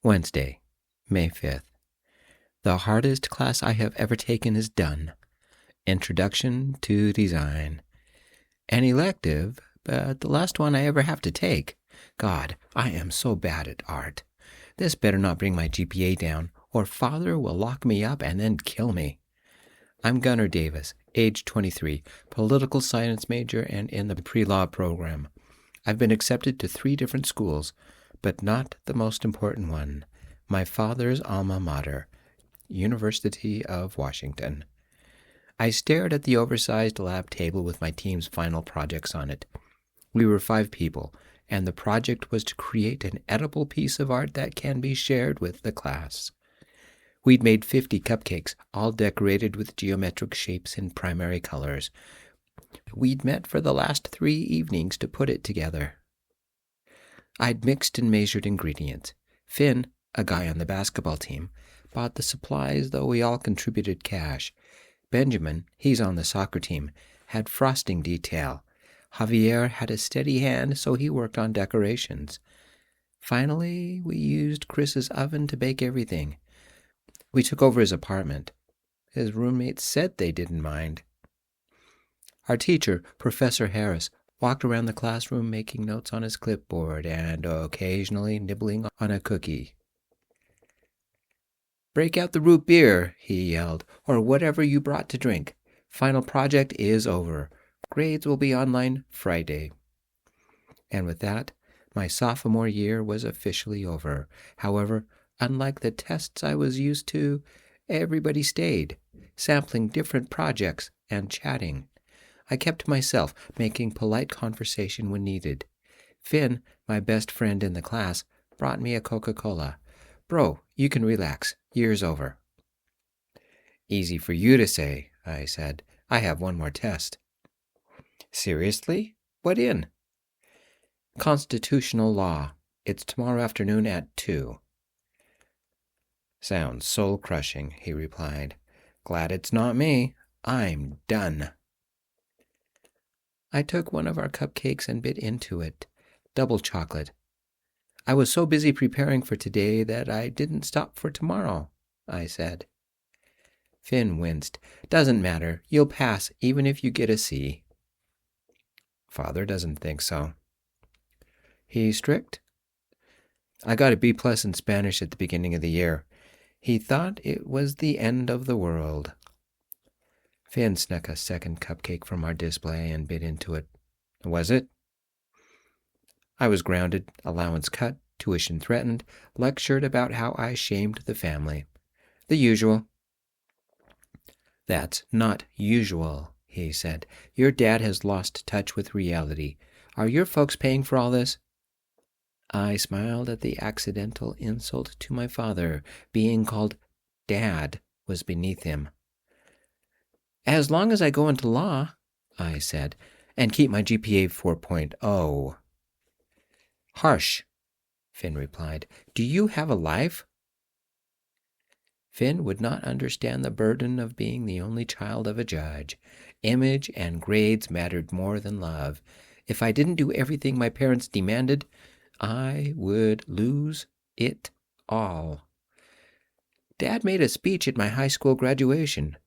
Wednesday, May 5th. The hardest class I have ever taken is done. Introduction to Design. An elective, but the last one I ever have to take. God, I am so bad at art. This better not bring my GPA down, or Father will lock me up and then kill me. I'm Gunnar Davis, age 23, political science major and in the pre-law program. I've been accepted to 3 different schools, but not the most important one, my father's alma mater, University of Washington. I stared at the oversized lab table with my team's final projects on it. We were 5 people, and the project was to create an edible piece of art that can be shared with the class. We'd made 50 cupcakes, all decorated with geometric shapes in primary colors. We'd met for the last 3 evenings to put it together. I'd mixed and measured ingredients. Finn, a guy on the basketball team, bought the supplies, though we all contributed cash. Benjamin, he's on the soccer team, had frosting detail. Javier had a steady hand, so he worked on decorations. Finally, we used Chris's oven to bake everything. We took over his apartment. His roommates said they didn't mind. Our teacher, Professor Harris, walked around the classroom making notes on his clipboard and occasionally nibbling on a cookie. "Break out the root beer," he yelled, "or whatever you brought to drink. Final project is over. Grades will be online Friday." And with that, my sophomore year was officially over. However, unlike the tests I was used to, everybody stayed, sampling different projects and chatting. I kept to myself, making polite conversation when needed. Finn, my best friend in the class, brought me a Coca-Cola. "Bro, you can relax. Year's over." "Easy for you to say," I said. "I have one more test." "Seriously? What in?" "Constitutional law. It's tomorrow afternoon at 2. "Sounds soul-crushing," he replied. "Glad it's not me. I'm done." I took one of our cupcakes and bit into it. Double chocolate. "I was so busy preparing for today that I didn't stop for tomorrow," I said. Finn winced. "Doesn't matter. You'll pass even if you get a C." "Father doesn't think so." "He's strict?" "I got a B+ in Spanish at the beginning of the year. He thought it was the end of the world." Finn snuck a second cupcake from our display and bit into it. "Was it?" I was grounded, allowance cut, tuition threatened, lectured about how I shamed the family. The usual. "That's not usual," he said. "Your dad has lost touch with reality. Are your folks paying for all this?" I smiled at the accidental insult to my father. Being called Dad was beneath him. "As long as I go into law," I said, "and keep my GPA 4.0. "Harsh," Finn replied. "Do you have a life?" Finn would not understand the burden of being the only child of a judge. Image and grades mattered more than love. If I didn't do everything my parents demanded, I would lose it all. Dad made a speech at my high school graduation.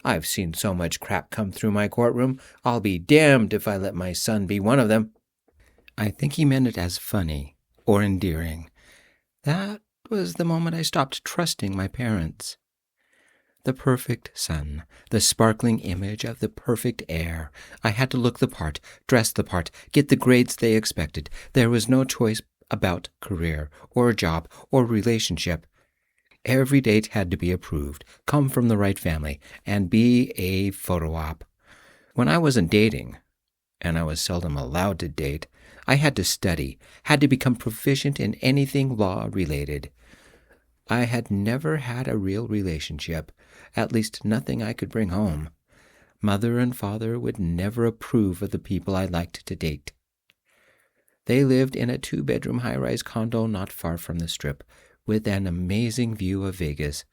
"I've seen so much crap come through my courtroom, I'll be damned if I let my son be one of them." I think he meant it as funny or endearing. That was the moment I stopped trusting my parents. The perfect son, the sparkling image of the perfect heir. I had to look the part, dress the part, get the grades they expected. There was no choice about career, or job, or relationship. Every date had to be approved, come from the right family, and be a photo op. When I wasn't dating, and I was seldom allowed to date, I had to study, had to become proficient in anything law-related. I had never had a real relationship, at least nothing I could bring home. Mother and father would never approve of the people I liked to date. They lived in a 2-bedroom high-rise condo not far from the Strip, with an amazing view of Vegas.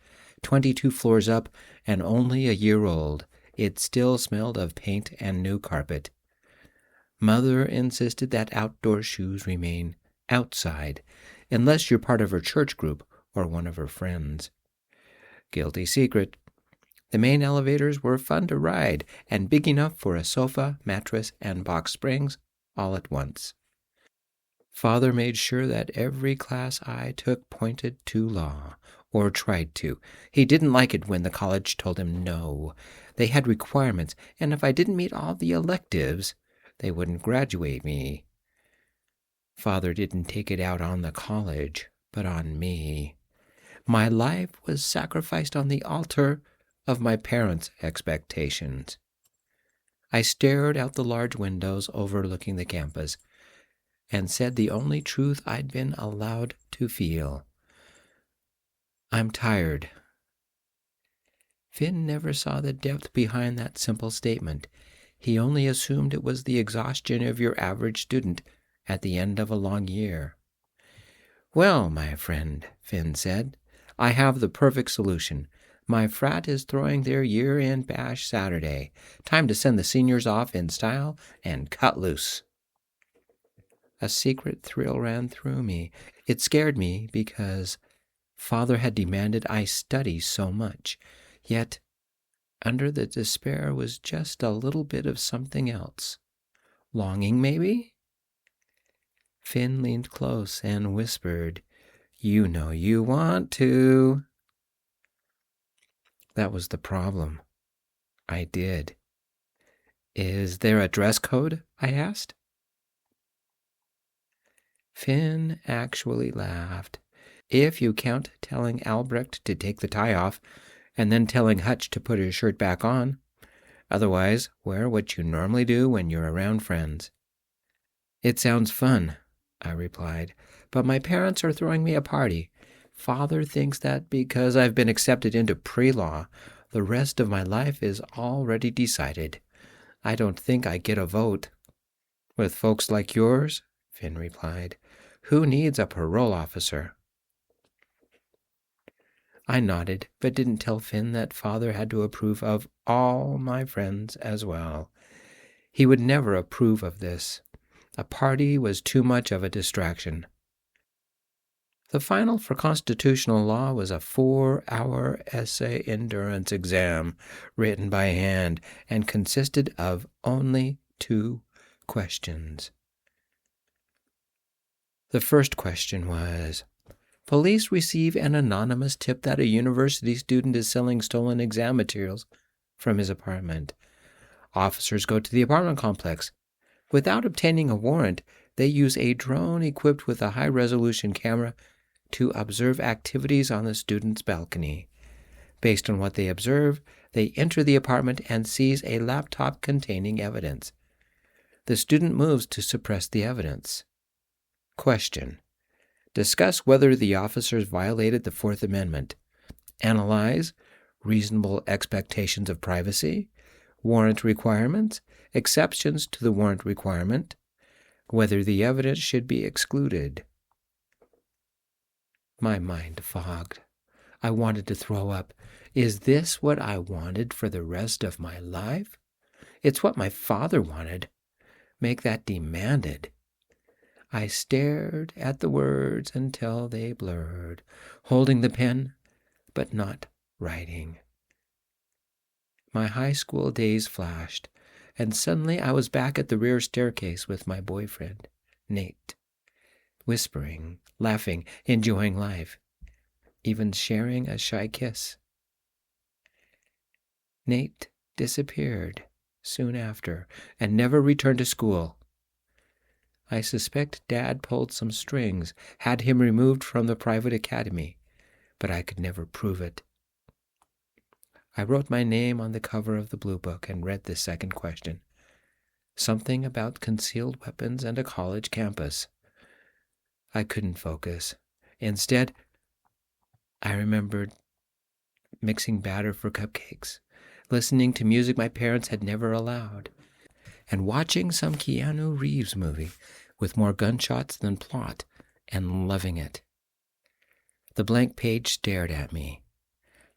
22 floors up and only a year old, it still smelled of paint and new carpet. Mother insisted that outdoor shoes remain outside. unless you're part of her church group or one of her friends. Guilty secret. The main elevators were fun to ride and big enough for a sofa, mattress, and box springs all at once. Father made sure that every class I took pointed to law, or tried to. He didn't like it when the college told him no. They had requirements, and if I didn't meet all the electives, they wouldn't graduate me. Father didn't take it out on the college, but on me. My life was sacrificed on the altar of my parents' expectations. I stared out the large windows overlooking the campus and said the only truth I'd been allowed to feel. I'm tired. Finn never saw the depth behind that simple statement. He only assumed it was the exhaustion of your average student at the end of a long year. Well, my friend, Finn said, I have the perfect solution. My frat is throwing their year-end bash Saturday. Time to send the seniors off in style and cut loose. A secret thrill ran through me. It scared me because Father had demanded I study so much. Yet, under the despair was just a little bit of something else. Longing, maybe? Finn leaned close and whispered, You know you want to. That was the problem. I did. Is there a dress code? I asked. Finn actually laughed. If you count telling Albrecht to take the tie off, and then telling Hutch to put his shirt back on. Otherwise, wear what you normally do when you're around friends. It sounds fun, I replied, but my parents are throwing me a party. Father thinks that because I've been accepted into pre-law, the rest of my life is already decided. I don't think I get a vote. With folks like yours, Finn replied, who needs a parole officer? I nodded, but didn't tell Finn that Father had to approve of all my friends as well. He would never approve of this. A party was too much of a distraction. The final for constitutional law was a 4-hour essay endurance exam written by hand and consisted of only 2 questions. The first question was, Police receive an anonymous tip that a university student is selling stolen exam materials from his apartment. Officers go to the apartment complex. Without obtaining a warrant, they use a drone equipped with a high-resolution camera to observe activities on the student's balcony. Based on what they observe, they enter the apartment and seize a laptop containing evidence. The student moves to suppress the evidence. Question. Discuss whether the officers violated the Fourth Amendment. Analyze reasonable expectations of privacy, warrant requirements, exceptions to the warrant requirement, whether the evidence should be excluded. My mind fogged. I wanted to throw up. Is this what I wanted for the rest of my life? It's what my father wanted. Make that demanded. I stared at the words until they blurred, holding the pen, but not writing. My high school days flashed, and suddenly I was back at the rear staircase with my boyfriend, Nate, whispering, laughing, enjoying life, even sharing a shy kiss. Nate disappeared soon after and never returned to school. I suspect Dad pulled some strings, had him removed from the private academy, but I could never prove it. I wrote my name on the cover of the blue book and read the second question. Something about concealed weapons and a college campus. I couldn't focus. Instead, I remembered mixing batter for cupcakes, listening to music my parents had never allowed, and watching some Keanu Reeves movie with more gunshots than plot, and loving it. The blank page stared at me,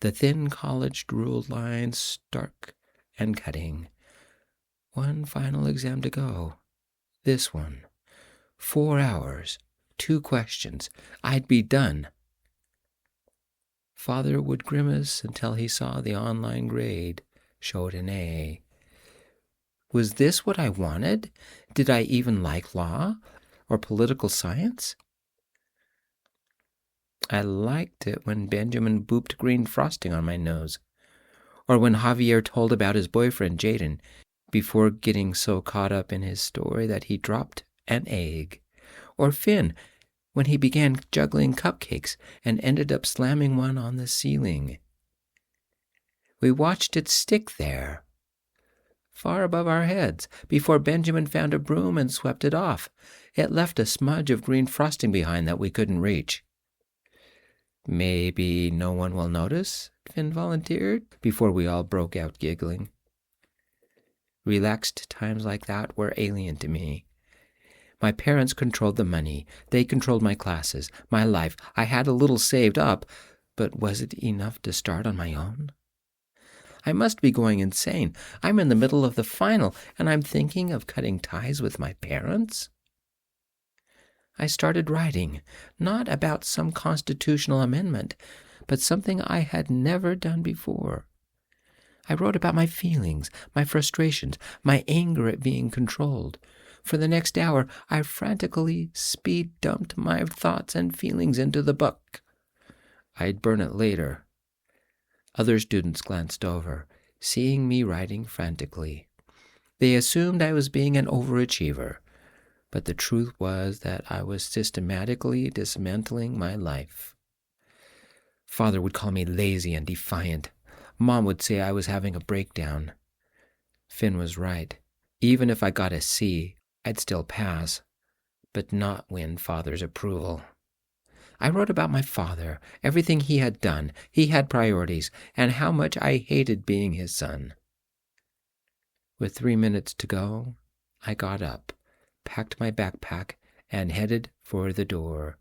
the thin college-ruled lines stark and cutting. One final exam to go. This one. 4 hours. 2 questions. I'd be done. Father would grimace until he saw the online grade showed an A. Was this what I wanted? Did I even like law or political science? I liked it when Benjamin booped green frosting on my nose, or when Javier told about his boyfriend Jaden before getting so caught up in his story that he dropped an egg, or Finn when he began juggling cupcakes and ended up slamming one on the ceiling. We watched it stick there, far above our heads, before Benjamin found a broom and swept it off. It left a smudge of green frosting behind that we couldn't reach. Maybe no one will notice, Finn volunteered, before we all broke out giggling. Relaxed times like that were alien to me. My parents controlled the money. They controlled my classes, my life. I had a little saved up, but was it enough to start on my own? I must be going insane. I'm in the middle of the final, and I'm thinking of cutting ties with my parents? I started writing, not about some constitutional amendment, but something I had never done before. I wrote about my feelings, my frustrations, my anger at being controlled. For the next hour, I frantically speed-dumped my thoughts and feelings into the book. I'd burn it later. Other students glanced over, seeing me writing frantically. They assumed I was being an overachiever, but the truth was that I was systematically dismantling my life. Father would call me lazy and defiant. Mom would say I was having a breakdown. Finn was right. Even if I got a C, I'd still pass, but not win Father's approval. I wrote about my father, everything he had done. He had priorities, and how much I hated being his son. With 3 minutes to go, I got up, packed my backpack, and headed for the door.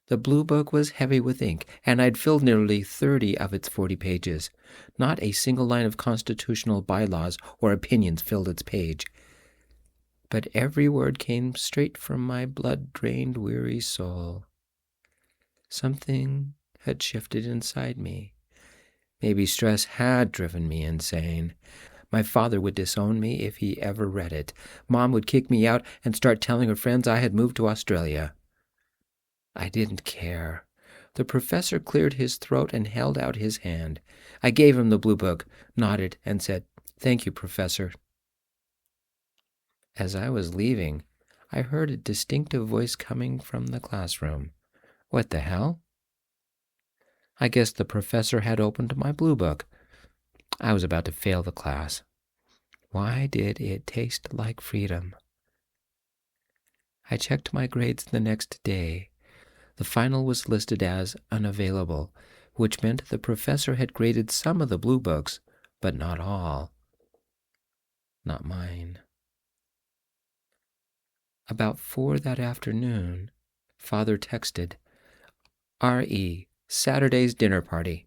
The blue book was heavy with ink, and I'd filled nearly 30 of its 40 pages. Not a single line of constitutional bylaws or opinions filled its page. But every word came straight from my blood-drained, weary soul. Something had shifted inside me. Maybe stress had driven me insane. My father would disown me if he ever read it. Mom would kick me out and start telling her friends I had moved to Australia. I didn't care. The professor cleared his throat and held out his hand. I gave him the blue book, nodded, and said, "Thank you, Professor." As I was leaving, I heard a distinctive voice coming from the classroom. What the hell? I guess the professor had opened my blue book. I was about to fail the class. Why did it taste like freedom? I checked my grades the next day. The final was listed as unavailable, which meant the professor had graded some of the blue books, but not all. Not mine. About 4 that afternoon, Father texted, "R.E., Saturday's dinner party.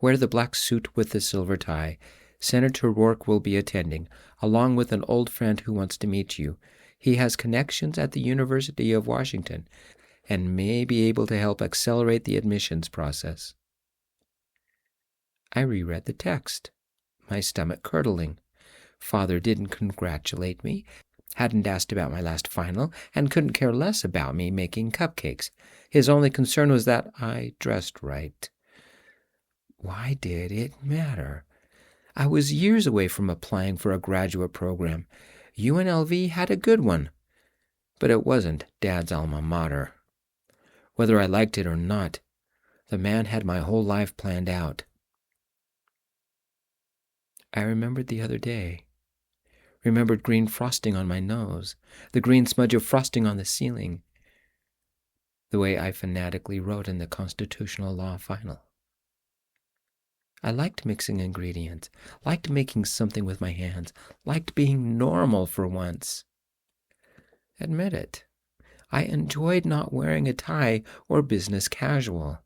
Wear the black suit with the silver tie. Senator Rourke will be attending, along with an old friend who wants to meet you. He has connections at the University of Washington and may be able to help accelerate the admissions process." I reread the text, my stomach curdling. Father didn't congratulate me, hadn't asked about my last final, and couldn't care less about me making cupcakes. His only concern was that I dressed right. Why did it matter? I was years away from applying for a graduate program. UNLV had a good one, but it wasn't Dad's alma mater. Whether I liked it or not, the man had my whole life planned out. I remembered the other day. Remembered green frosting on my nose, the green smudge of frosting on the ceiling, the way I fanatically wrote in the constitutional law final. I liked mixing ingredients, liked making something with my hands, liked being normal for once. Admit it, I enjoyed not wearing a tie or business casual.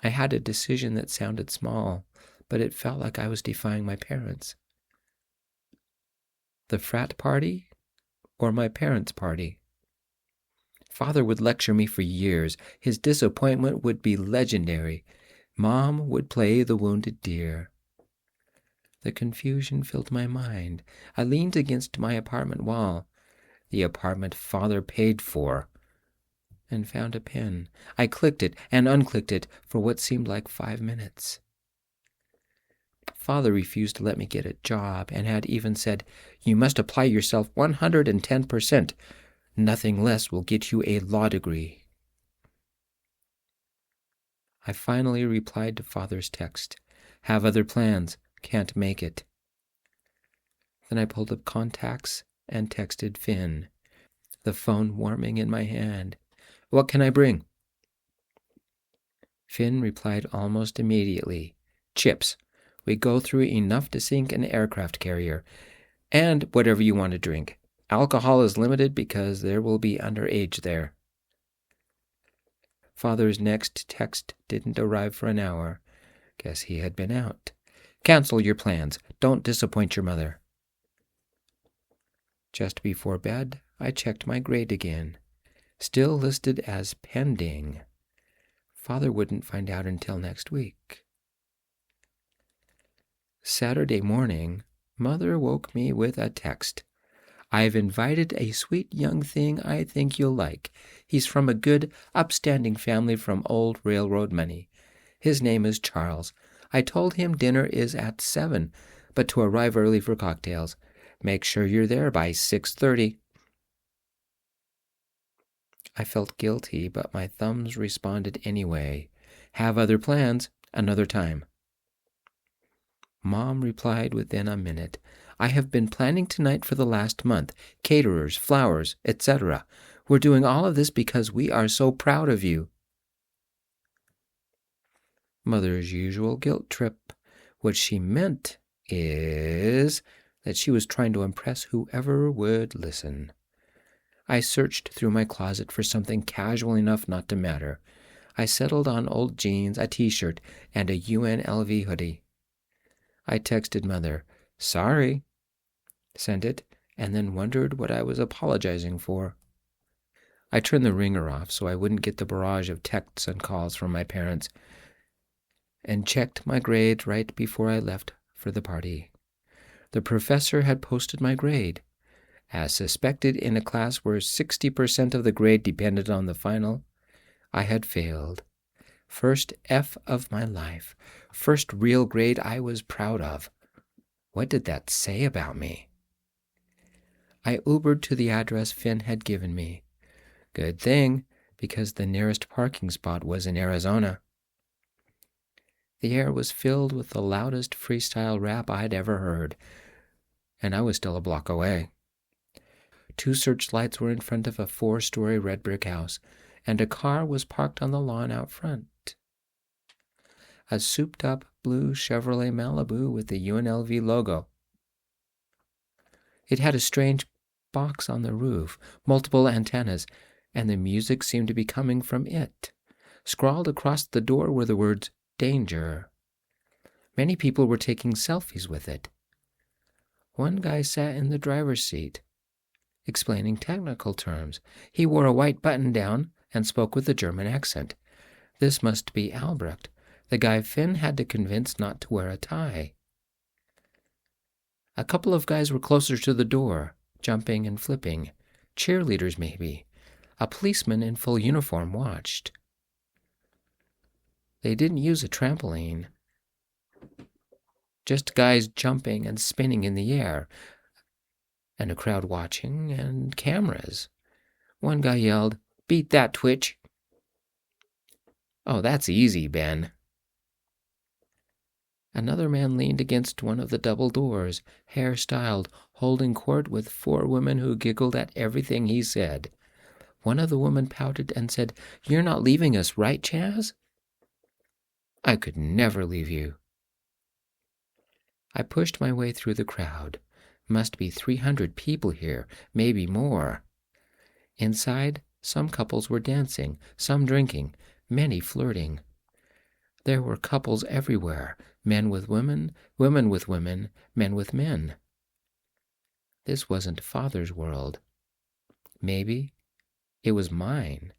I had a decision that sounded small, but it felt like I was defying my parents. The frat party or my parents' party? Father would lecture me for years. His disappointment would be legendary. Mom would play the wounded deer. The confusion filled my mind. I leaned against my apartment wall, the apartment Father paid for, and found a pen. I clicked it and unclicked it for what seemed like 5 minutes. Father refused to let me get a job and had even said, "You must apply yourself 110%. Nothing less will get you a law degree." I finally replied to Father's text. "Have other plans. Can't make it." Then I pulled up contacts and texted Finn, the phone warming in my hand. "What can I bring?" Finn replied almost immediately. "Chips. We go through enough to sink an aircraft carrier. And whatever you want to drink. Alcohol is limited because there will be underage there." Father's next text didn't arrive for an hour. Guess he had been out. "Cancel your plans. Don't disappoint your mother." Just before bed, I checked my grade again. Still listed as pending. Father wouldn't find out until next week. Saturday morning, Mother woke me with a text. "I've invited a sweet young thing I think you'll like. He's from a good, upstanding family from old railroad money. His name is Charles. I told him dinner is at 7, but to arrive early for cocktails. Make sure you're there by 6:30. I felt guilty, but my thumbs responded anyway. "Have other plans, another time." Mom replied within a minute. "I have been planning tonight for the last month. Caterers, flowers, etc. We're doing all of this because we are so proud of you." Mother's usual guilt trip. What she meant is that she was trying to impress whoever would listen. I searched through my closet for something casual enough not to matter. I settled on old jeans, a t-shirt, and a UNLV hoodie. I texted Mother, "Sorry," sent it, and then wondered what I was apologizing for. I turned the ringer off so I wouldn't get the barrage of texts and calls from my parents, and checked my grades right before I left for the party. The professor had posted my grade. As suspected, in a class where 60% of the grade depended on the final, I had failed. First F of my life. First real grade I was proud of. What did that say about me? I Ubered to the address Finn had given me. Good thing, because the nearest parking spot was in Arizona. The air was filled with the loudest freestyle rap I'd ever heard, and I was still a block away. 2 searchlights were in front of a 4-story red brick house, and a car was parked on the lawn out front. A souped-up blue Chevrolet Malibu with the UNLV logo. It had a strange box on the roof, multiple antennas, and the music seemed to be coming from it. Scrawled across the door were the words, "Danger." Many people were taking selfies with it. One guy sat in the driver's seat, explaining technical terms. He wore a white button-down and spoke with a German accent. This must be Albrecht, the guy Finn had to convince not to wear a tie. A couple of guys were closer to the door, jumping and flipping. Cheerleaders, maybe. A policeman in full uniform watched. They didn't use a trampoline. Just guys jumping and spinning in the air, and a crowd watching, and cameras. One guy yelled, "Beat that, Twitch." "Oh, that's easy, Ben." Another man leaned against one of the double doors, hair styled, holding court with 4 women who giggled at everything he said. One of the women pouted and said, "You're not leaving us, right, Chaz?" "I could never leave you." I pushed my way through the crowd. Must be 300 people here, maybe more. Inside, some couples were dancing, some drinking, many flirting. There were couples everywhere, men with women, women with women, men with men. This wasn't Father's world. Maybe, It was mine.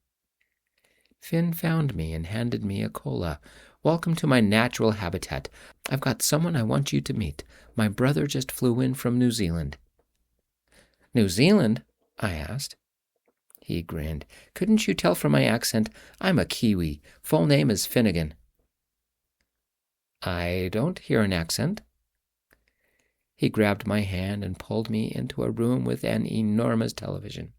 Finn found me and handed me a cola. "Welcome to my natural habitat. I've got someone I want you to meet. My brother just flew in from New Zealand." "New Zealand?" I asked. He grinned. "Couldn't you tell from my accent? I'm a Kiwi. Full name is Finnegan." "I don't hear an accent." He grabbed my hand and pulled me into a room with an enormous television.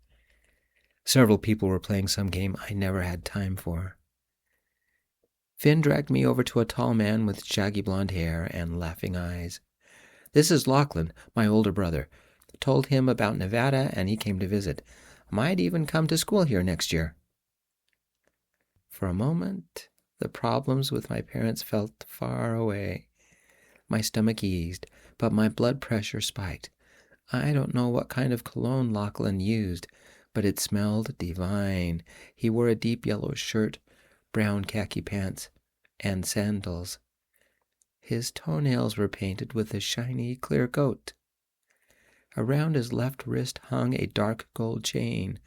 Several people were playing some game I never had time for. Finn dragged me over to a tall man with shaggy blonde hair and laughing eyes. "This is Lachlan, my older brother. Told him about Nevada and he came to visit. Might even come to school here next year." For a moment, the problems with my parents felt far away. My stomach eased, but my blood pressure spiked. I don't know what kind of cologne Lachlan used, but it smelled divine. He wore a deep yellow shirt, brown khaki pants, and sandals. His toenails were painted with a shiny, clear coat. Around his left wrist hung a dark gold chain,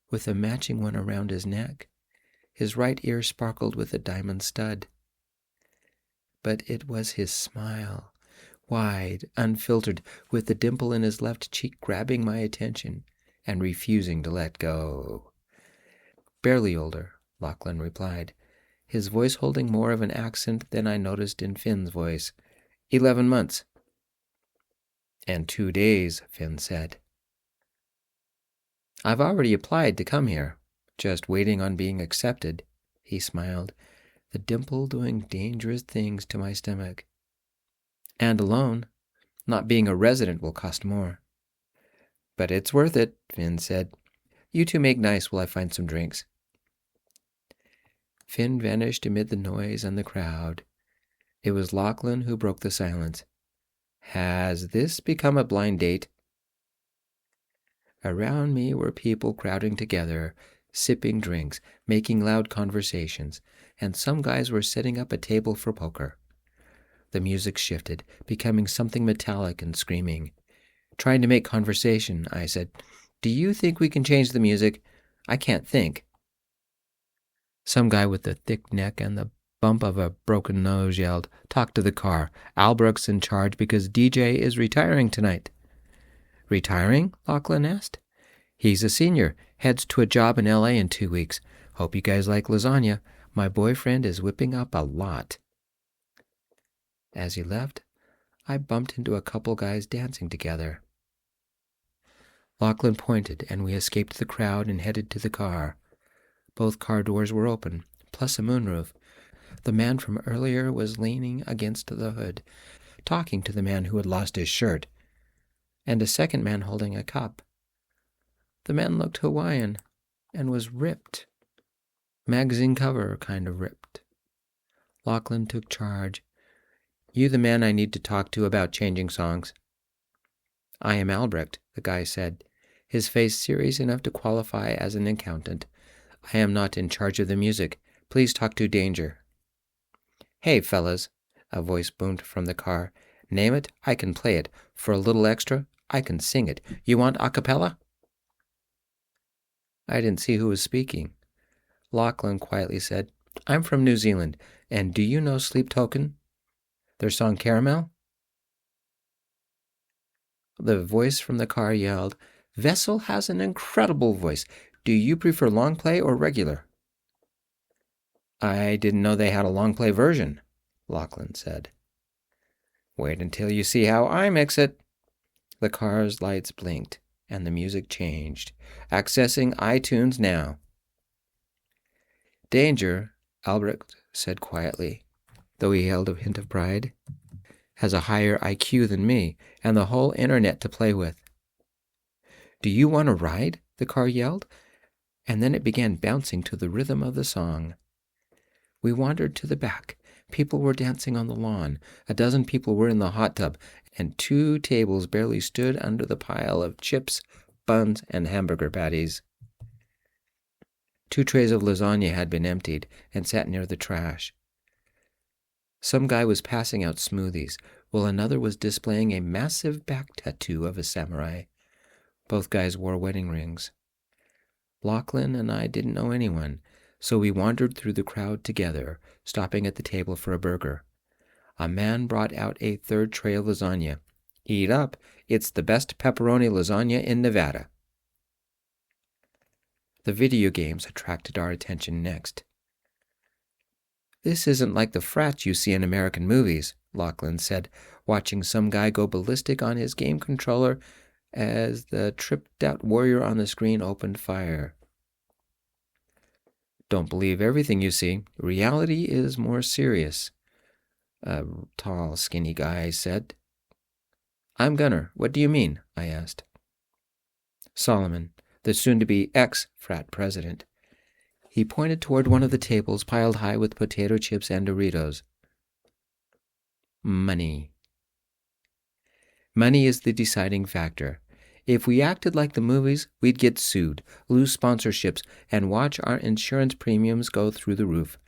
with a matching one around his neck. His right ear sparkled with a diamond stud. But it was his smile, wide, unfiltered, with the dimple in his left cheek grabbing my attention and refusing to let go. "Barely older," Lachlan replied, his voice holding more of an accent than I noticed in Finn's voice. 11 months. "And 2 days, Finn said. "I've already applied to come here, just waiting on being accepted," he smiled, the dimple doing dangerous things to my stomach. "And alone. Not being a resident will cost more." "But it's worth it," Finn said. "You two make nice while I find some drinks." Finn vanished amid the noise and the crowd. It was Lachlan who broke the silence. "Has this become a blind date?" Around me were people crowding together, sipping drinks, making loud conversations, and some guys were setting up a table for poker. The music shifted, becoming something metallic and screaming. "Trying to make conversation," I said. "Do you think we can change the music? I can't think." Some guy with a thick neck and the bump of a broken nose yelled, "Talk to the car. Albrook's in charge because DJ is retiring tonight." "Retiring?" Lachlan asked. "He's a senior, heads to a job in L.A. in 2 weeks. Hope you guys like lasagna. My boyfriend is whipping up a lot." As he left, I bumped into a couple guys dancing together. Lachlan pointed, and we escaped the crowd and headed to the car. Both car doors were open, plus a moonroof. The man from earlier was leaning against the hood, talking to the man who had lost his shirt, and a second man holding a cup. The man looked Hawaiian and was ripped. Magazine cover kind of ripped. Lachlan took charge. "You the man I need to talk to about changing songs?" "I am Allred," the guy said, his face serious enough to qualify as an accountant. "I am not in charge of the music. Please talk to Danger." "Hey, fellas," a voice boomed from the car. "Name it, I can play it. For a little extra, I can sing it. You want a cappella?" I didn't see who was speaking. Lachlan quietly said, "I'm from New Zealand, and do you know Sleep Token? Their song Caramel?" The voice from the car yelled, "Vessel has an incredible voice. Do you prefer long play or regular?" "I didn't know they had a long play version," Lachlan said. "Wait until you see how I mix it." The car's lights blinked, and the music changed. "Accessing iTunes now." "Danger," Albrecht said quietly, though he held a hint of pride, "has a higher IQ than me, and the whole internet to play with." "Do you want to ride?" the car yelled, and then it began bouncing to the rhythm of the song. We wandered to the back. People were dancing on the lawn. A dozen people were in the hot tub, and 2 tables barely stood under the pile of chips, buns, and hamburger patties. 2 trays of lasagna had been emptied and sat near the trash. Some guy was passing out smoothies, while another was displaying a massive back tattoo of a samurai. Both guys wore wedding rings. Lachlan and I didn't know anyone, so we wandered through the crowd together, stopping at the table for a burger. A man brought out a third tray of lasagna. "Eat up, it's the best pepperoni lasagna in Nevada." The video games attracted our attention next. "This isn't like the frats you see in American movies," Lachlan said, watching some guy go ballistic on his game controller as the tripped-out warrior on the screen opened fire. "Don't believe everything you see. Reality is more serious," a tall, skinny guy said. "I'm Gunnar. What do you mean?" I asked. "Solomon, the soon-to-be ex-frat president." He pointed toward one of the tables piled high with potato chips and Doritos. Money. Money is the deciding factor. If we acted like the movies, we'd get sued, lose sponsorships, and watch our insurance premiums go through the roof.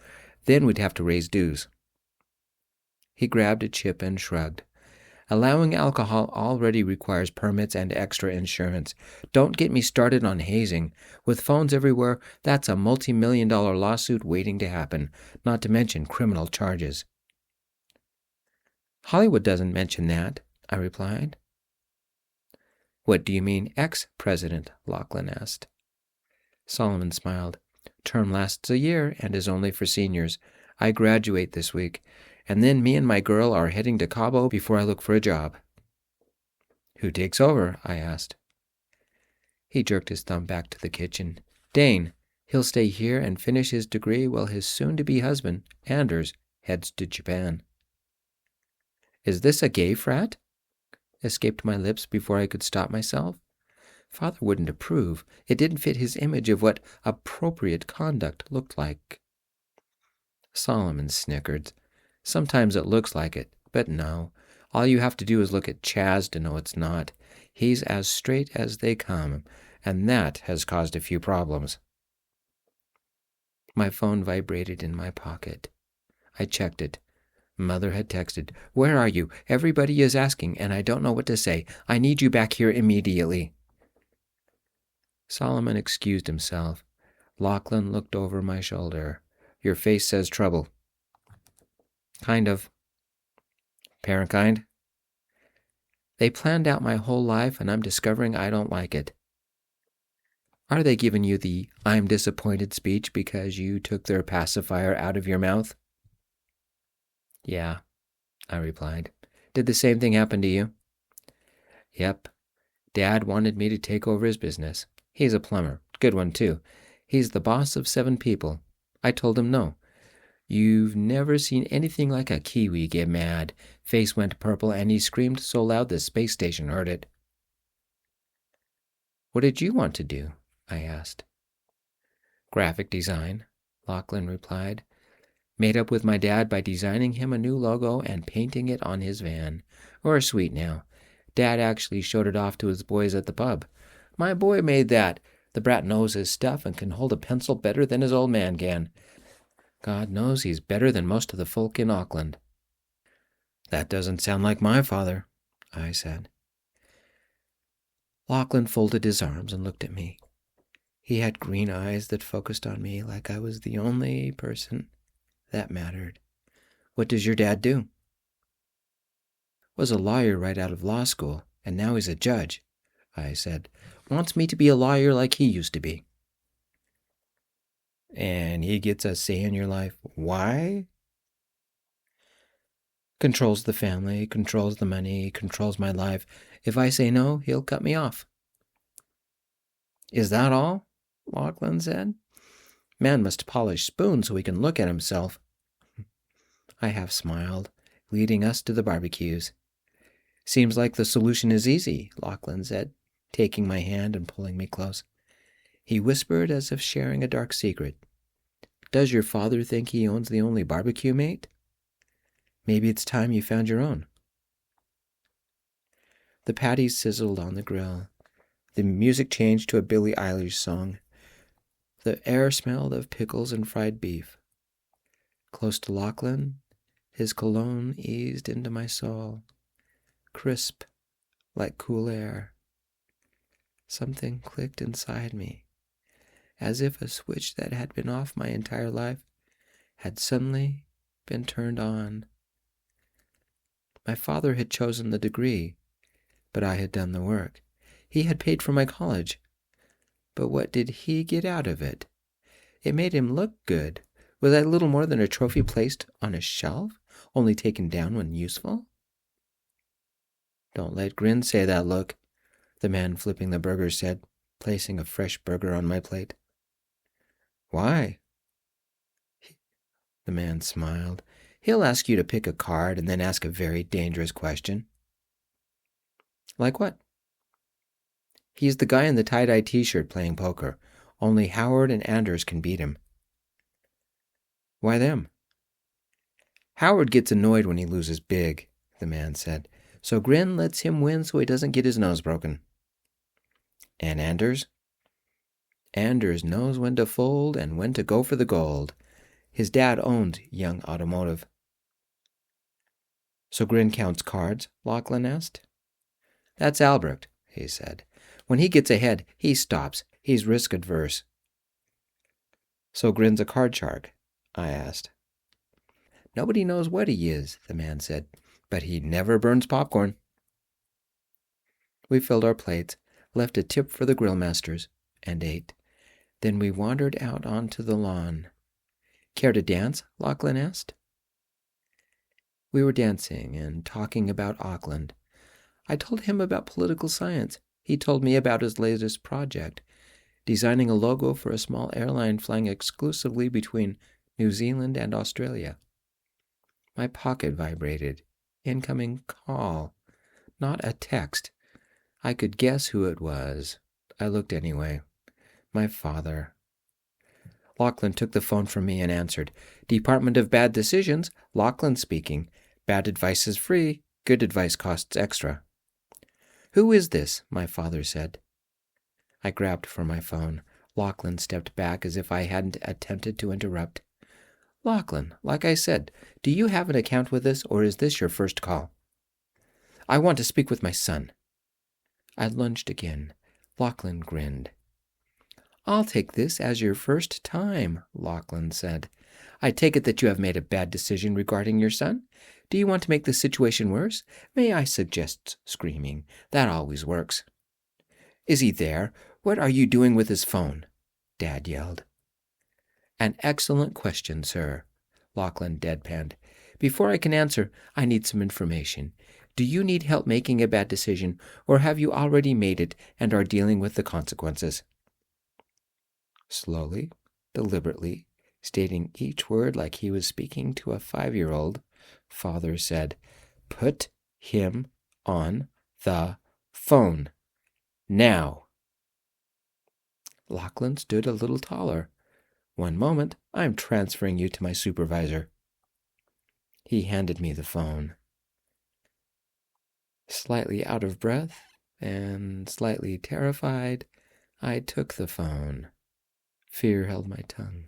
Then we'd have to raise dues. He grabbed a chip and shrugged. Allowing alcohol already requires permits and extra insurance. Don't get me started on hazing. With phones everywhere, that's a multi-million-dollar lawsuit waiting to happen, not to mention criminal charges. "Hollywood doesn't mention that," I replied. "What do you mean, ex-president?" Lachlan asked. Solomon smiled. "Term lasts a year and is only for seniors. I graduate this week, and then me and my girl are heading to Cabo before I look for a job." "Who takes over?" I asked. He jerked his thumb back to the kitchen. "Dane. He'll stay here and finish his degree while his soon-to-be husband, Anders, heads to Japan." "Is this a gay frat?" escaped my lips before I could stop myself. Father wouldn't approve. It didn't fit his image of what appropriate conduct looked like. Solomon snickered. "Sometimes it looks like it, but no. All you have to do is look at Chaz to know it's not. He's as straight as they come, and that has caused a few problems." My phone vibrated in my pocket. I checked it. Mother had texted, "Where are you? Everybody is asking, and I don't know what to say. I need you back here immediately." Solomon excused himself. Lachlan looked over my shoulder. "Your face says trouble." "Kind of." "Parent kind?" "They planned out my whole life, and I'm discovering I don't like it." "Are they giving you the 'I'm disappointed' speech because you took their pacifier out of your mouth?" "Yeah," I replied. "Did the same thing happen to you?" "Yep. Dad wanted me to take over his business. He's a plumber. Good one, too. He's the boss of 7 people. I told him no. You've never seen anything like a Kiwi get mad. Face went purple, and he screamed so loud the space station heard it." "What did you want to do?" I asked. "Graphic design," Lachlan replied. "Made up with my dad by designing him a new logo and painting it on his van. Or sweet now. Dad actually showed it off to his boys at the pub. 'My boy made that. The brat knows his stuff and can hold a pencil better than his old man can. God knows he's better than most of the folk in Auckland.'" "That doesn't sound like my father," I said. Lachlan folded his arms and looked at me. He had green eyes that focused on me like I was the only person that mattered. "What does your dad do?" "Was a lawyer right out of law school, and now he's a judge," I said. "Wants me to be a lawyer like he used to be." "And he gets a say in your life. Why?" "Controls the family, controls the money, controls my life. If I say no, he'll cut me off." "Is that all?" Lachlan said. "Man must polish spoons so he can look at himself." I half smiled, leading us to the barbecues. "Seems like the solution is easy," Lachlan said, taking my hand and pulling me close. He whispered as if sharing a dark secret. "Does your father think he owns the only barbecue, mate? Maybe it's time you found your own." The patties sizzled on the grill. The music changed to a Billie Eilish song. The air smelled of pickles and fried beef. Close to Lachlan, his cologne eased into my soul, crisp like cool air. Something clicked inside me. as if a switch that had been off my entire life had suddenly been turned on. My father had chosen the degree, but I had done the work. He had paid for my college, but what did he get out of it? It made him look good. Was I little more than a trophy placed on a shelf, only taken down when useful? Don't let Grin say that, look, the man flipping the burger said, placing a fresh burger on my plate. Why? The man smiled. He'll ask you to pick a card and then ask a very dangerous question. Like what? He's the guy in the tie-dye t-shirt playing poker. Only Howard and Anders can beat him. Why them? Howard gets annoyed when he loses big, the man said. So Grin lets him win so he doesn't get his nose broken. And Anders? Anders knows when to fold and when to go for the gold. His dad owned Young Automotive. So Grin counts cards? Lachlan asked. That's Allred, he said. When he gets ahead, he stops. He's risk-adverse. So Grin's a card shark? I asked. Nobody knows what he is, the man said, but he never burns popcorn. We filled our plates, left a tip for the grill masters, and ate. Then we wandered out onto the lawn. Care to dance? Lachlan asked. We were dancing and talking about Auckland. I told him about political science. He told me about his latest project, designing a logo for a small airline flying exclusively between New Zealand and Australia. My pocket vibrated. Incoming call. Not a text. I could guess who it was. I looked anyway. My father. Lachlan took the phone from me and answered. Department of Bad Decisions, Lachlan speaking. Bad advice is free. Good advice costs extra. Who is this? My father said. I grabbed for my phone. Lachlan stepped back as if I hadn't attempted to interrupt. Lachlan, like I said, do you have an account with us, or is this your first call? I want to speak with my son. I lunged again. Lachlan grinned. I'll take this as your first time, Lachlan said. I take it that you have made a bad decision regarding your son? Do you want to make the situation worse? May I suggest screaming? That always works. Is he there? What are you doing with his phone? Dad yelled. An excellent question, sir, Lachlan deadpanned. Before I can answer, I need some information. Do you need help making a bad decision, or have you already made it and are dealing with the consequences? Slowly, deliberately, stating each word like he was speaking to a 5-year-old, Father said, Put him on the phone. Now. Lachlan stood a little taller. One moment, I'm transferring you to my supervisor. He handed me the phone. Slightly out of breath and slightly terrified, I took the phone. Fear held my tongue.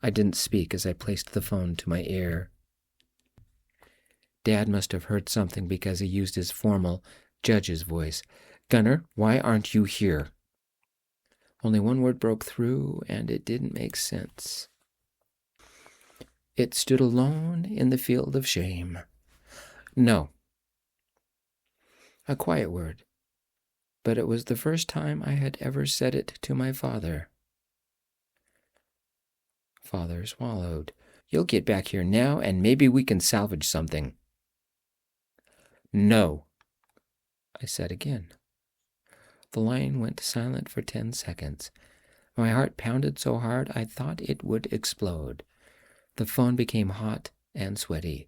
I didn't speak as I placed the phone to my ear. Dad must have heard something because he used his formal judge's voice. Gunnar, why aren't you here? Only one word broke through, and it didn't make sense. It stood alone in the field of shame. No. A quiet word, but it was the first time I had ever said it to my father. Father swallowed. You'll get back here now, and maybe we can salvage something. No, I said again. The line went silent for 10 seconds. My heart pounded so hard I thought it would explode. The phone became hot and sweaty.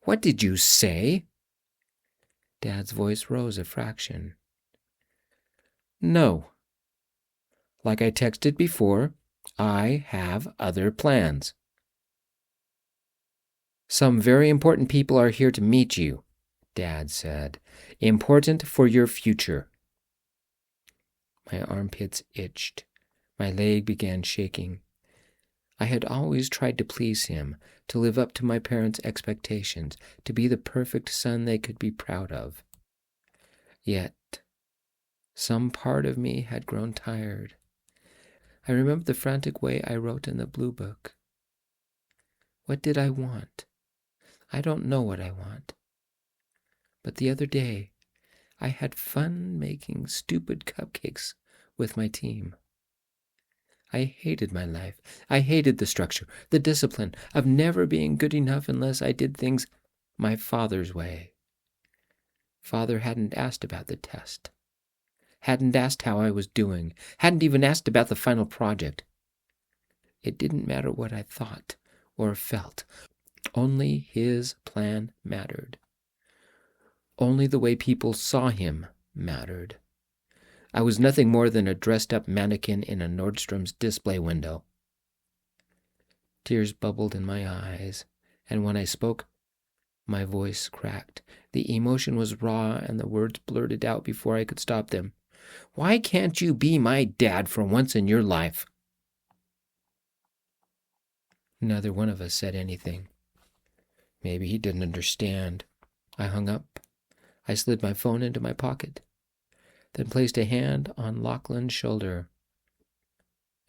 What did you say? Dad's voice rose a fraction. No. Like I texted before, I have other plans. Some very important people are here to meet you, Dad said. Important for your future. My armpits itched. My leg began shaking. I had always tried to please him, to live up to my parents' expectations, to be the perfect son they could be proud of. Yet, some part of me had grown tired. I remember the frantic way I wrote in the blue book. What did I want? I don't know what I want. But the other day, I had fun making stupid cupcakes with my team. I hated my life. I hated the structure, the discipline of never being good enough unless I did things my father's way. Father hadn't asked about the test, hadn't asked how I was doing, hadn't even asked about the final project. It didn't matter what I thought or felt. Only his plan mattered. Only the way people saw him mattered. I was nothing more than a dressed-up mannequin in a Nordstrom's display window. Tears bubbled in my eyes, and when I spoke, my voice cracked. The emotion was raw, and the words blurted out before I could stop them. Why can't you be my dad for once in your life? Neither one of us said anything. Maybe he didn't understand. I hung up. I slid my phone into my pocket, then placed a hand on Lachlan's shoulder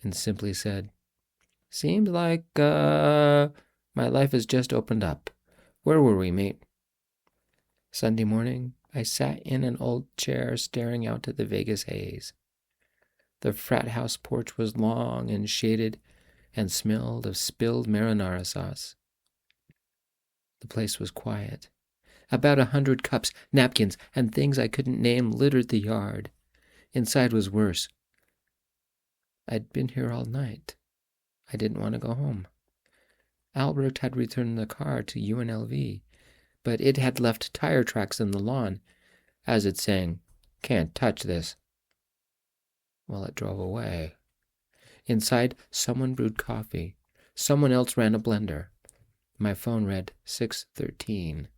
and simply said, Seems like, my life has just opened up. Where were we, mate? Sunday morning, I sat in an old chair staring out at the Vegas haze. The frat house porch was long and shaded and smelled of spilled marinara sauce. The place was quiet. About 100 cups, napkins, and things I couldn't name littered the yard. Inside was worse. I'd been here all night. I didn't want to go home. Allred had returned the car to UNLV, but it had left tire tracks in the lawn, as it sang, Can't touch this. Well, it drove away. Inside, someone brewed coffee. Someone else ran a blender. My phone read 6:13.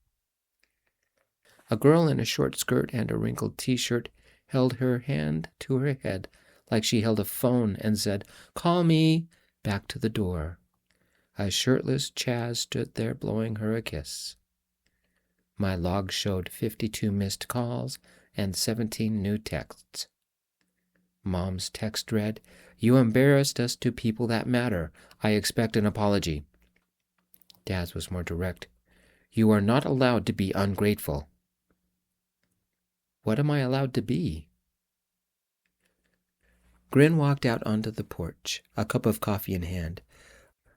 A girl in a short skirt and a wrinkled T-shirt held her hand to her head like she held a phone and said, Call me, back to the door. A shirtless Chaz stood there blowing her a kiss. My log showed 52 missed calls and 17 new texts. Mom's text read, You embarrassed us to people that matter. I expect an apology. Dad's was more direct. You are not allowed to be ungrateful. What am I allowed to be? Grin walked out onto the porch, a cup of coffee in hand.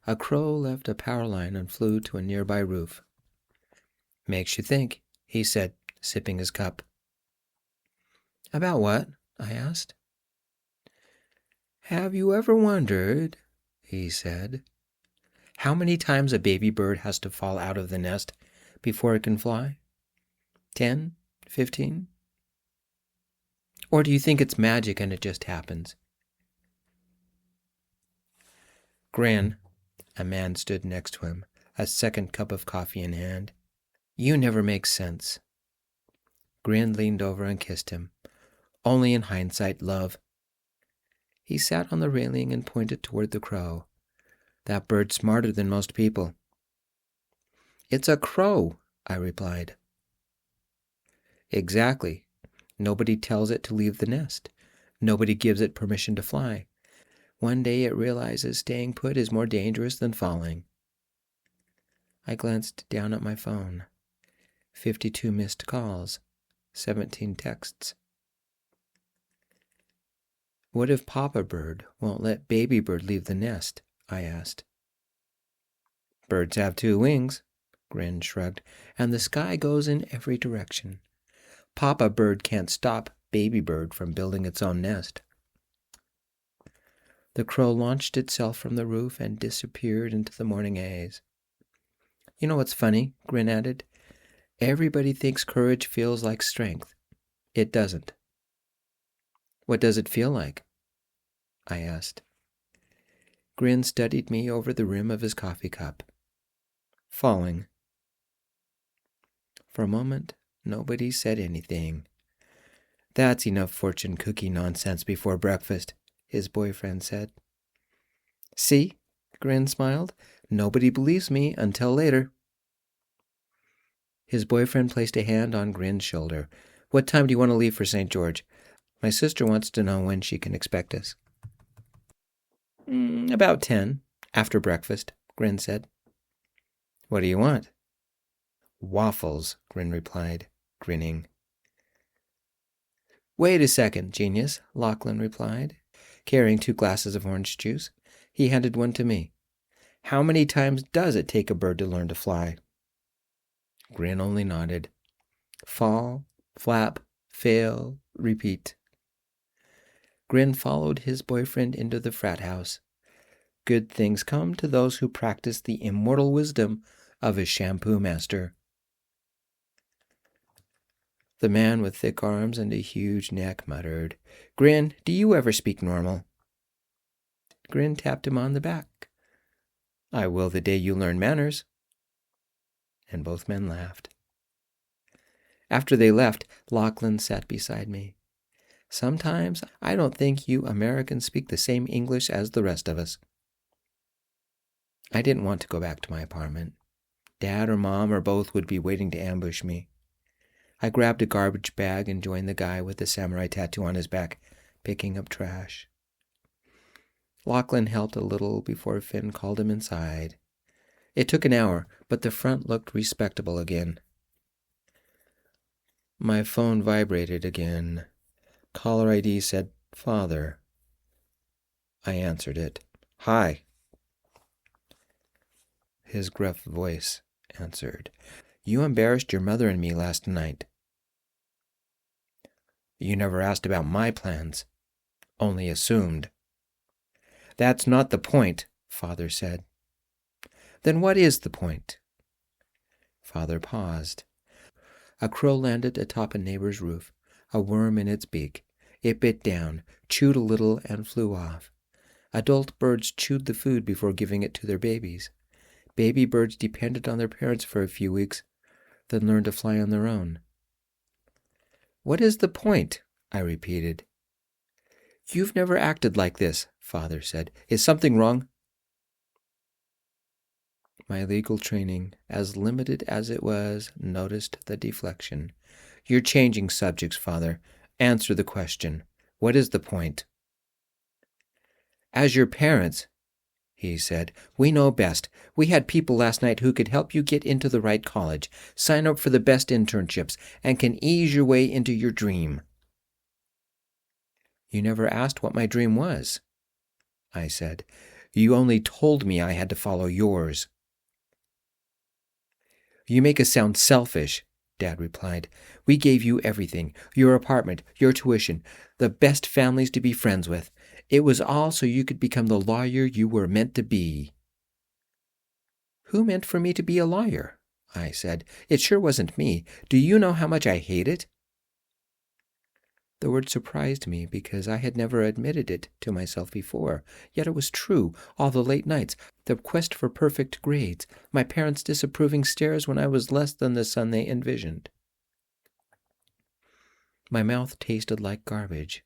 A crow left a power line and flew to a nearby roof. Makes you think, he said, sipping his cup. About what? I asked. Have you ever wondered, he said, how many times a baby bird has to fall out of the nest before it can fly? 10? 15? Or do you think it's magic and it just happens? Gran, a man stood next to him, a second cup of coffee in hand. You never make sense. Gran leaned over and kissed him. Only in hindsight, love. He sat on the railing and pointed toward the crow. That bird's smarter than most people. It's a crow, I replied. Exactly. Nobody tells it to leave the nest. Nobody gives it permission to fly. One day it realizes staying put is more dangerous than falling. I glanced down at my phone. 52 missed calls, 17 texts. What if Papa Bird won't let Baby Bird leave the nest? I asked. Birds have 2 wings, Grin shrugged, and the sky goes in every direction. Papa Bird can't stop Baby Bird from building its own nest. The crow launched itself from the roof and disappeared into the morning haze. You know what's funny? Grin added. Everybody thinks courage feels like strength. It doesn't. What does it feel like? I asked. Grin studied me over the rim of his coffee cup. Falling. For a moment, nobody said anything. That's enough fortune cookie nonsense before breakfast, his boyfriend said. See? Grin smiled. Nobody believes me until later. His boyfriend placed a hand on Grin's shoulder. What time do you want to leave for St. George? My sister wants to know when she can expect us. About 10, after breakfast, Grin said. What do you want? Waffles, Grin replied, grinning. Wait a second, genius, Lachlan replied, carrying 2 glasses of orange juice. He handed one to me. How many times does it take a bird to learn to fly? Grin only nodded. Fall, flap, fail, repeat. Grin followed his boyfriend into the frat house. Good things come to those who practice the immortal wisdom of a shampoo master. The man with thick arms and a huge neck muttered, Grin, do you ever speak normal? Grin tapped him on the back. I will the day you learn manners. And both men laughed. After they left, Lachlan sat beside me. Sometimes I don't think you Americans speak the same English as the rest of us. I didn't want to go back to my apartment. Dad or Mom or both would be waiting to ambush me. I grabbed a garbage bag and joined the guy with the samurai tattoo on his back, picking up trash. Lachlan helped a little before Finn called him inside. It took an hour, but the front looked respectable again. My phone vibrated again. Caller ID said, Father. I answered it. Hi. His gruff voice answered, You embarrassed your mother and me last night. You never asked about my plans, only assumed. That's not the point, Father said. Then what is the point? Father paused. A crow landed atop a neighbor's roof, a worm in its beak. It bit down, chewed a little, and flew off. Adult birds chewed the food before giving it to their babies. Baby birds depended on their parents for a few weeks, then learned to fly on their own. What is the point? I repeated. You've never acted like this, Father said. Is something wrong? My legal training, as limited as it was, noticed the deflection. You're changing subjects, Father. Answer the question. What is the point? As your parents, he said, we know best. We had people last night who could help you get into the right college, sign up for the best internships, and can ease your way into your dream. You never asked what my dream was, I said. You only told me I had to follow yours. You make us sound selfish, Dad replied. We gave you everything, your apartment, your tuition, the best families to be friends with. It was all so you could become the lawyer you were meant to be. Who meant for me to be a lawyer? I said. It sure wasn't me. Do you know how much I hate it? The word surprised me because I had never admitted it to myself before. Yet it was true. All the late nights, the quest for perfect grades, my parents' disapproving stares when I was less than the son they envisioned. My mouth tasted like garbage.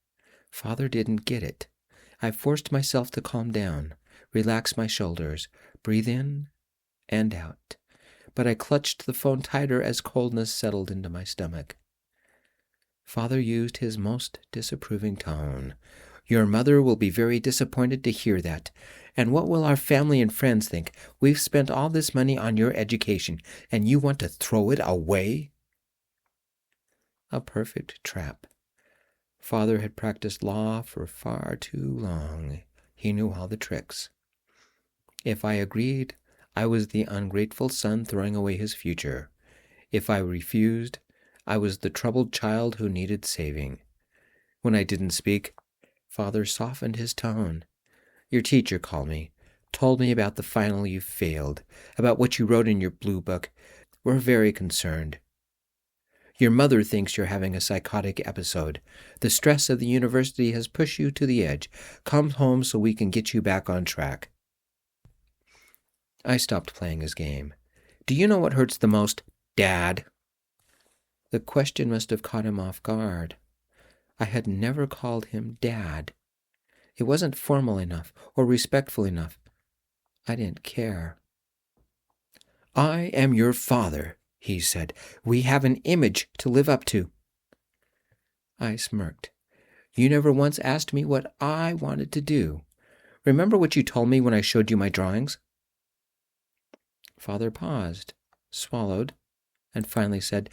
Father didn't get it. I forced myself to calm down, relax my shoulders, breathe in and out. But I clutched the phone tighter as coldness settled into my stomach. Father used his most disapproving tone. Your mother will be very disappointed to hear that. And what will our family and friends think? We've spent all this money on your education, and you want to throw it away? A perfect trap. Father had practiced law for far too long. He knew all the tricks. If I agreed, I was the ungrateful son throwing away his future. If I refused, I was the troubled child who needed saving. When I didn't speak, Father softened his tone. Your teacher called me, told me about the final you failed, about what you wrote in your blue book. We're very concerned. Your mother thinks you're having a psychotic episode. The stress of the university has pushed you to the edge. Come home so we can get you back on track. I stopped playing his game. Do you know what hurts the most, Dad? The question must have caught him off guard. I had never called him Dad. It wasn't formal enough or respectful enough. I didn't care. I am your father, he said. We have an image to live up to. I smirked. You never once asked me what I wanted to do. Remember what you told me when I showed you my drawings? Father paused, swallowed, and finally said,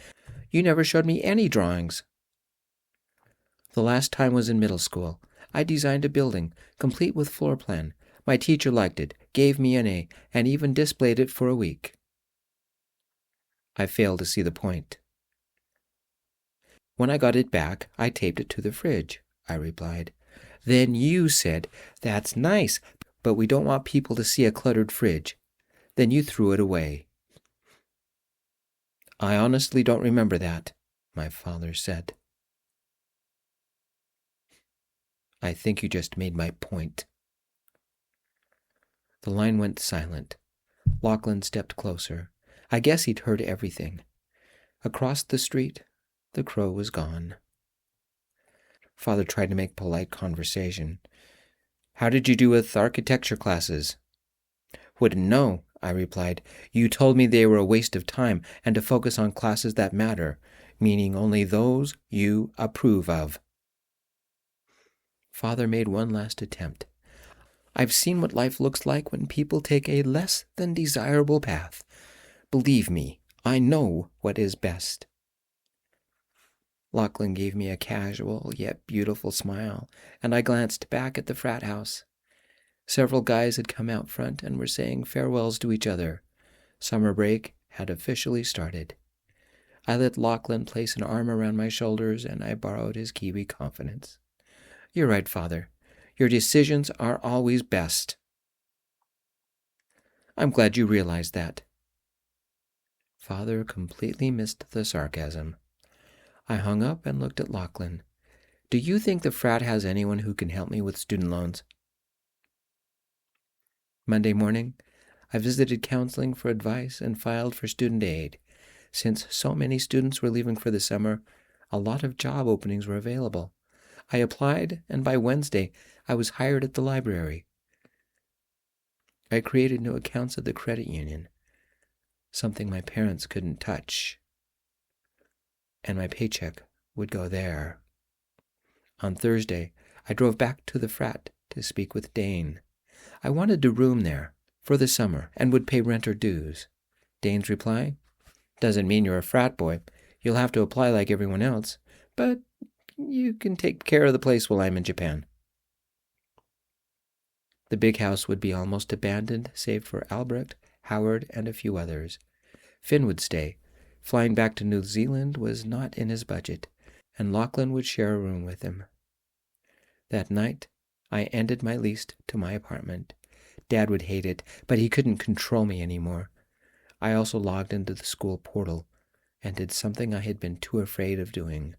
You never showed me any drawings. The last time was in middle school. I designed a building, complete with floor plan. My teacher liked it, gave me an A, and even displayed it for a week. I failed to see the point. When I got it back, I taped it to the fridge, I replied. Then you said, That's nice, but we don't want people to see a cluttered fridge. Then you threw it away. I honestly don't remember that, my father said. I think you just made my point. The line went silent. Lachlan stepped closer. I guess he'd heard everything. Across the street, the crow was gone. Father tried to make polite conversation. How did you do with architecture classes? Wouldn't know, I replied. You told me they were a waste of time and to focus on classes that matter, meaning only those you approve of. Father made one last attempt. I've seen what life looks like when people take a less than desirable path. Believe me, I know what is best. Lachlan gave me a casual yet beautiful smile, and I glanced back at the frat house. Several guys had come out front and were saying farewells to each other. Summer break had officially started. I let Lachlan place an arm around my shoulders, and I borrowed his Kiwi confidence. You're right, Father. Your decisions are always best. I'm glad you realized that. Father completely missed the sarcasm. I hung up and looked at Lachlan. Do you think the frat has anyone who can help me with student loans? Monday morning, I visited counseling for advice and filed for student aid. Since so many students were leaving for the summer, a lot of job openings were available. I applied, and by Wednesday, I was hired at the library. I created new accounts at the credit union, something my parents couldn't touch, and my paycheck would go there. On Thursday, I drove back to the frat to speak with Dane. I wanted to room there for the summer and would pay rent or dues. Dane's reply, Doesn't mean you're a frat boy. You'll have to apply like everyone else, but you can take care of the place while I'm in Japan. The big house would be almost abandoned, save for Allred, Howard, and a few others. Finn would stay. Flying back to New Zealand was not in his budget, and Lachlan would share a room with him. That night, I ended my lease to my apartment. Dad would hate it, but he couldn't control me anymore. I also logged into the school portal and did something I had been too afraid of doing.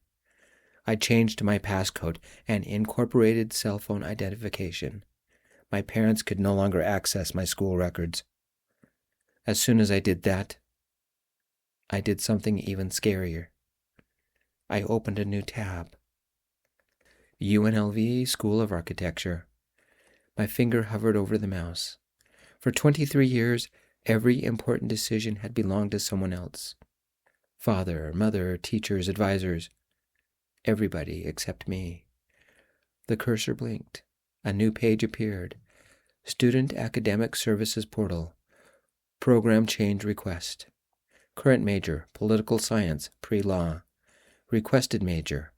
I changed my passcode and incorporated cell phone identification. My parents could no longer access my school records. As soon as I did that, I did something even scarier. I opened a new tab. UNLV School of Architecture. My finger hovered over the mouse. For 23 years, every important decision had belonged to someone else. Father, mother, teachers, advisors. Everybody except me. The cursor blinked. A new page appeared. Student Academic Services Portal. Program Change Request. Current major, Political Science, Pre-Law. Requested major.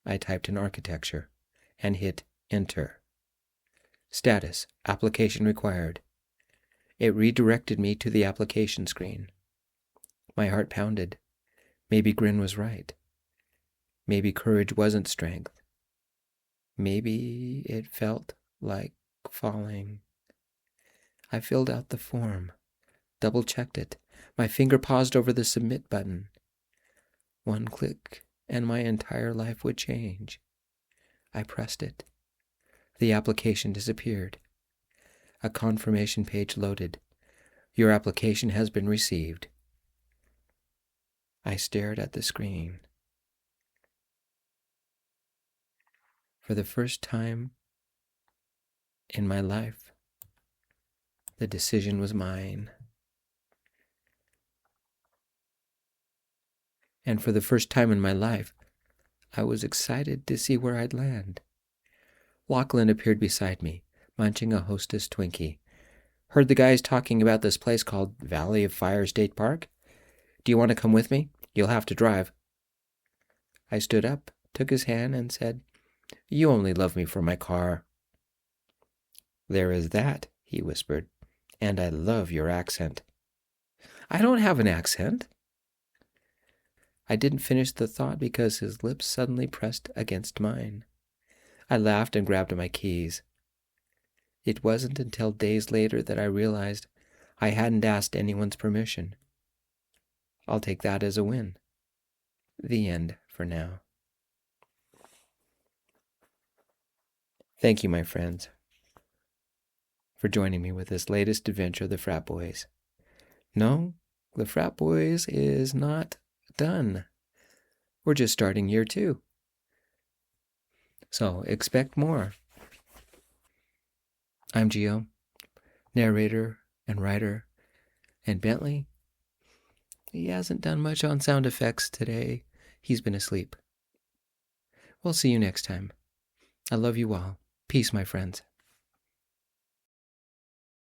I typed in Architecture and hit Enter. Status, Application Required. It redirected me to the application screen. My heart pounded. Maybe Grin was right. Maybe courage wasn't strength. Maybe it felt like falling. I filled out the form, double-checked it. My finger paused over the Submit button. One click, and my entire life would change. I pressed it. The application disappeared. A confirmation page loaded. Your application has been received. I stared at the screen. For the first time in my life, the decision was mine. And for the first time in my life, I was excited to see where I'd land. Lachlan appeared beside me. munching a Hostess Twinkie. Heard the guys talking about this place called Valley of Fire State Park? Do you want to come with me? You'll have to drive. I stood up, took his hand, and said, You only love me for my car. There is that, he whispered, and I love your accent. I don't have an accent. I didn't finish the thought because his lips suddenly pressed against mine. I laughed and grabbed my keys. It wasn't until days later that I realized I hadn't asked anyone's permission. I'll take that as a win. The end for now. Thank you, my friends, for joining me with this latest adventure of the Frat Boys. No, the Frat Boys is not done. We're just starting year 2. So expect more. I'm Gio, narrator and writer, and Bentley, he hasn't done much on sound effects today. He's been asleep. We'll see you next time. I love you all. Peace, my friends.